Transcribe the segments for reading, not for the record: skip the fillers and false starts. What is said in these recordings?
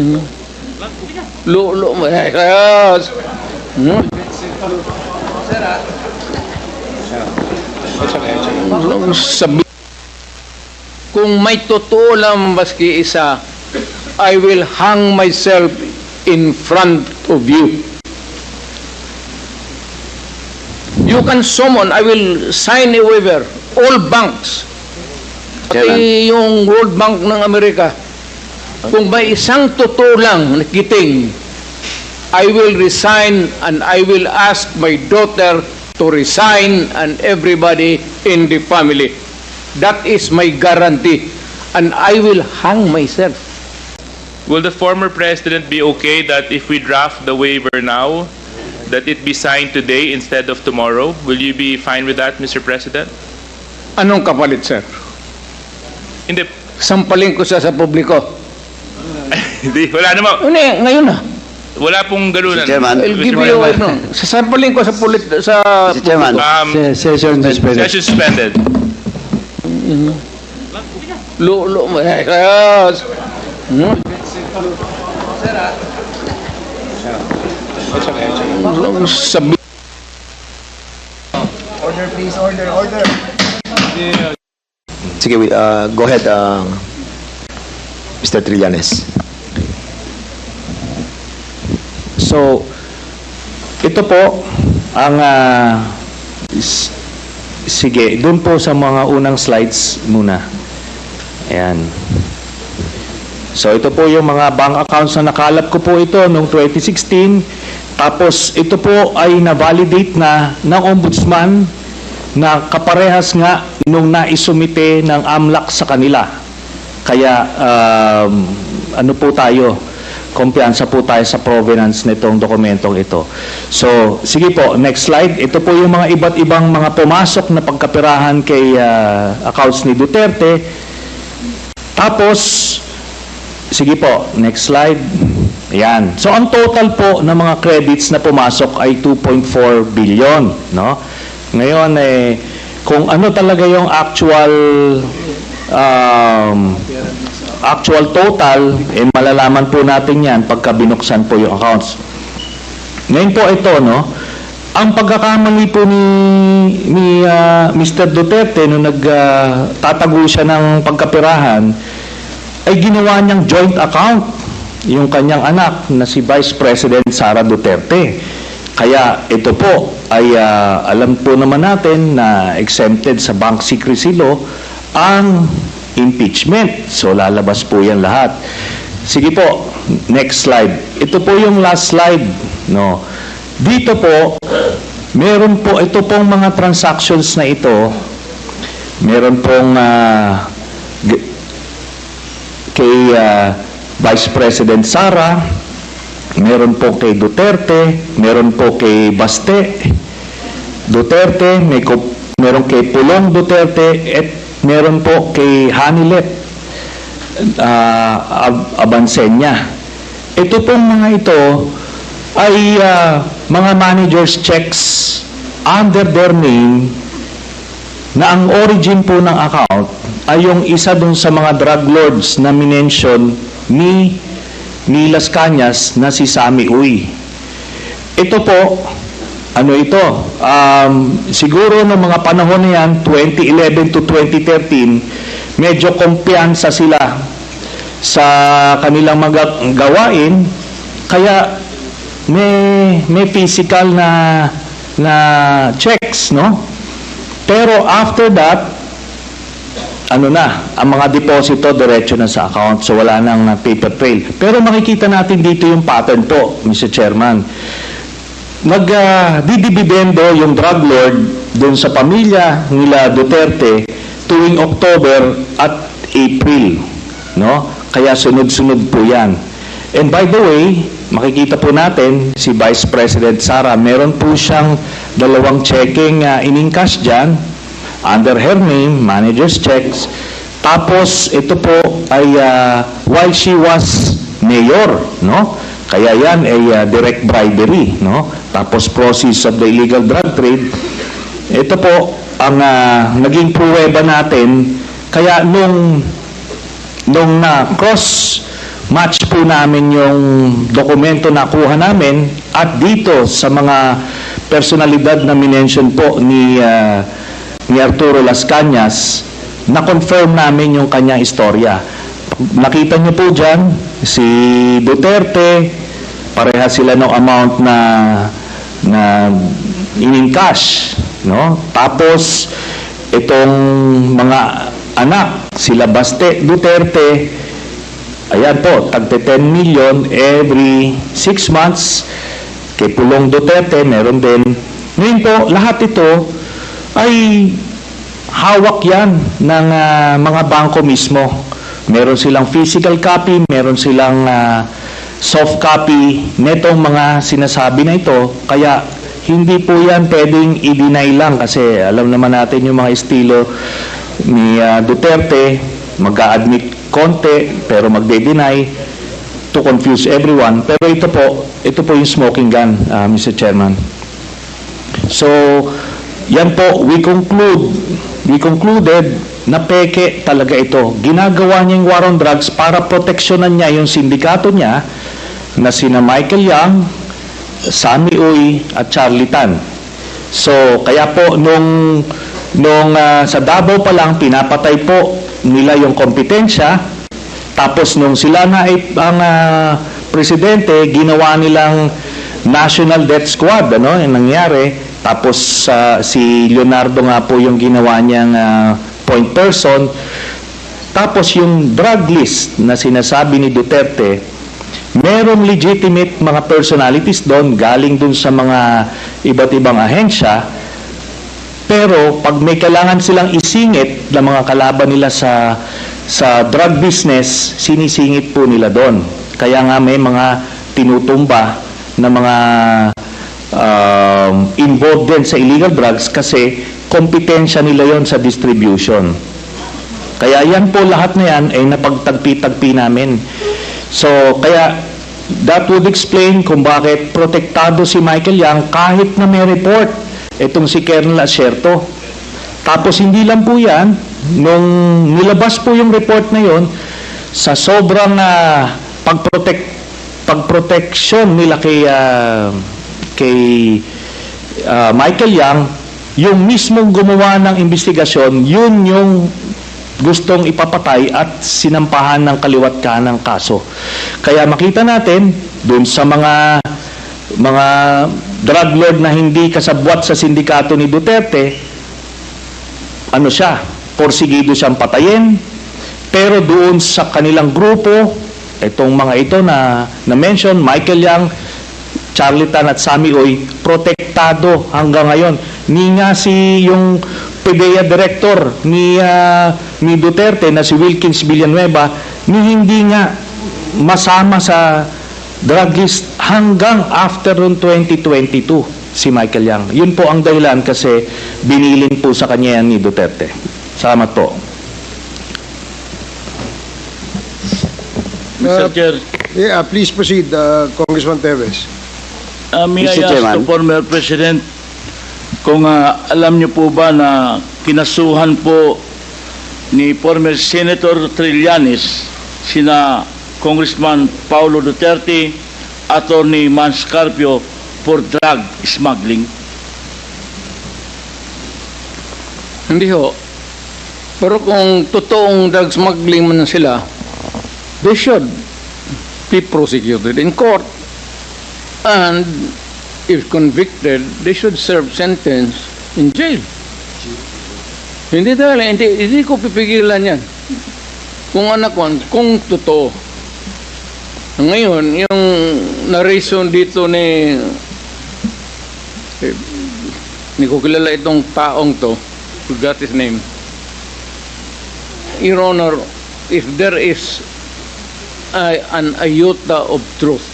Yes. Sabi, kung may totoo lang maski isa, I will hang myself in front of you. You can summon, I will sign a waiver, all banks, pati yung World Bank ng Amerika. Kung may isang totoo lang nakiting, I will resign and I will ask my daughter to resign and everybody in the family. That is my guarantee. And I will hang myself. Will the former president be okay that if we draft the waiver now, that it be signed today instead of tomorrow? Will you be fine with that, Mr. President? Anong kapalit, sir? Hindi. Sampalin ko siya sa publiko. Hindi, wala naman. Ngayon na. Wala pong ganunan. Mr. Chairman. I'll give you no. Sasampalin ko sa Mr. Chairman. Session suspended. Session suspended. Yes. Sabi, Order, please. Order. Sige, go ahead, Mr. Trillanes. So, ito po ang sige, doon po sa mga unang slides muna. Ayan. So, ito po yung mga bank accounts na nakalap ko po ito noong 2016. Tapos, ito po ay na-validate na ng Ombudsman na kaparehas nga nung naisumite ng AMLAC sa kanila. Kaya, ano po tayo? Kumpiyansa po tayo sa provenance nitong dokumentong ito. So, sige po, next slide. Ito po yung mga iba't ibang mga pumasok na pagkapirahan kay accounts ni Duterte. Tapos, sige po, next slide. Ayan. So, ang total po ng mga credits na pumasok ay 2.4 billion, no? Ngayon, kung ano talaga yung actual total, malalaman po natin yan pagka binuksan po yung accounts. Ngayon po ito, no? Ang pagkakamali po ni Mr. Duterte nung nagtatago siya ng pagkapirahan ay ginawa niyang joint account yung kanyang anak na si Vice President Sara Duterte. Kaya ito po ay alam po naman natin na exempted sa bank secrecy law ang impeachment. So lalabas po yan lahat. Sige po, next slide. Ito po yung last slide, no. Dito po, meron po ito pong mga transactions na ito. Meron pong kay Vice President Sara, meron po kay Duterte, meron po kay Baste Duterte, meron kay Pulong Duterte, at meron po kay Hanilet Abansenya. Ito pong mga ito ay mga managers checks under their name na ang origin po ng account ay yung isa dun sa mga drug lords na minention ni Las Cañas na si Sammy Uy. Ito po, ano ito? Siguro noong mga panahon na yan, 2011 to 2013, medyo kumpiyansa sila sa kanilang mga gawain, kaya may physical na checks, no? Pero after that, ang mga deposito diretso na sa account, so wala nang paper trail. Pero makikita natin dito yung pattern po, Mr. Chairman. Nagdidibidendo yung drug lord dun sa pamilya nila Duterte tuwing October at April, no? Kaya sunod-sunod po yan. And by the way, makikita po natin si Vice President Sara, meron po siyang 2 checking in-encash dyan under her name, manager's checks. Tapos ito po ay while she was mayor, no? Kaya yan ay direct bribery, no? Tapos proceeds of the illegal drug trade. Ito po ang naging pruweba natin. Kaya nung na cross match po namin yung dokumento na kuha namin at dito sa mga personalidad na minention po ni Arturo Las Cañas, na-confirm namin yung kanyang istorya. Nakita niyo po dyan, si Duterte, pareha sila ng amount na in cash, no? Tapos itong mga anak, sila Baste Duterte, ayan po, tagte 10 million every 6 months. Kay Pulong Duterte, meron din. Ngayon po, lahat ito ay hawak yan ng mga bangko mismo. Meron silang physical copy, meron silang soft copy netong mga sinasabi na ito. Kaya hindi po yan pwedeng i-deny lang kasi alam naman natin yung mga estilo ni Duterte, mag-a-admit konti pero magde-deny to confuse everyone. Pero ito po yung smoking gun, Mr. Chairman. So, yan po, we concluded na peke talaga ito. Ginagawa niya yung war on drugs para proteksyonan niya yung sindikato niya na sina Michael Yang, Sammy Uy at Charlie Tan. So, kaya po nung sa Davao pa lang pinapatay po nila yung kompetensya. Tapos nung sila na ang presidente, ginawa nilang National Death Squad, ano, yung nangyari. Tapos si Leonardo nga po yung ginawa niyang point person. Tapos yung drug list na sinasabi ni Duterte, merong legitimate mga personalities doon, galing doon sa mga iba't ibang ahensya. Pero pag may kailangan silang isingit na mga kalaban nila sa drug business, sinisingit po nila doon. Kaya nga may mga tinutumba na mga involved din sa illegal drugs kasi kompetensya nila yon sa distribution. Kaya yan po, lahat na yan ay napagtagpi-tagpi namin. So, kaya that would explain kung bakit protektado si Michael Yang kahit na may report itong si Colonel Acerto. Tapos hindi lang po yan, nung nilabas po yung report na yon, sa sobrang pagproteksyon nila kay Michael Yang, yung mismong gumawa ng investigasyon, yun yung gustong ipapatay at sinampahan ng kaliwat kanang kaso. Kaya makita natin dun sa mga drug lord na hindi kasabwat sa sindikato ni Duterte, ano siya, porsigido siyang patayin, pero doon sa kanilang grupo, itong mga ito na mention, Michael Yang, Charlie Tan at Sammy Uy, protektado hanggang ngayon. Ni nga yung PDEA director ni Duterte na si Wilkins Villanueva, ni hindi nga masama sa drug list hanggang after noong 2022 si Michael Yang. Yun po ang dahilan kasi binilin po sa kanya yan ni Duterte. Salamat po. Mr. Chair, Yeah, please proceed, Congressman Teves. may I Mr. ask Chairman. the former President kung alam niyo po ba na kinasuhan po ni former Senator Trillanes sina Congressman Paulo Duterte, Attorney Mans Carpio for drug smuggling? Hindi ho. Pero kung totoong drug smuggling man sila, they should be prosecuted in court. And if convicted, they should serve sentence in jail. Hindi talaga, hindi ko pipigilan yan. Kung anak ko, kung totoo. Ngayon, yung narration dito ni ko kilala itong taong to, forgot his name. Your Honor, if there is an iota of truth,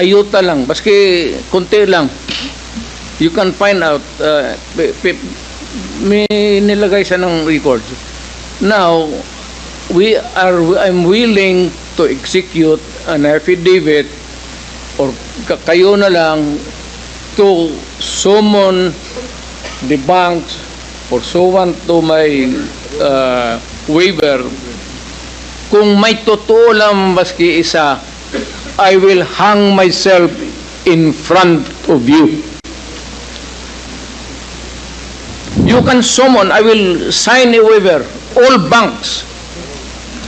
ayuta lang, baski konti lang, you can find out, may nilagay siya ng records. Now, I'm willing to execute an affidavit or kayo na lang to summon the banks or so on to my waiver, kung may totoo lang maski isa, I will hang myself in front of you. You can summon, I will sign a waiver, all banks,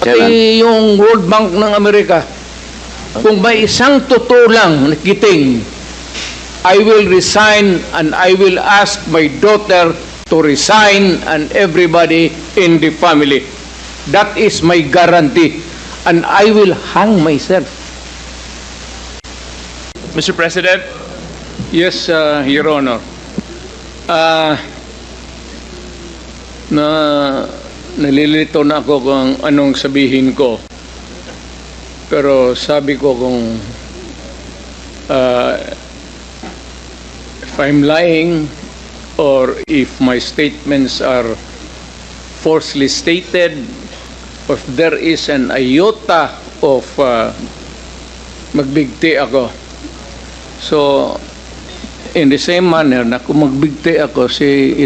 pati yung World Bank ng Amerika. Kung may isang totoo lang nakiting, I will resign and I will ask my daughter to resign and everybody in the family. That is my guarantee. And I will hang myself. Mr. President, Yes, Your Honor. Nalilito na ako kung anong sabihin ko. Pero sabi ko kung if I'm lying or if my statements are falsely stated, or if there is an iota of magbigti ako. So, in the same manner na kung magbigti ako si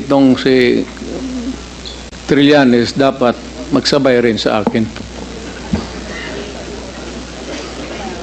Trillanes dapat magsabay rin sa akin.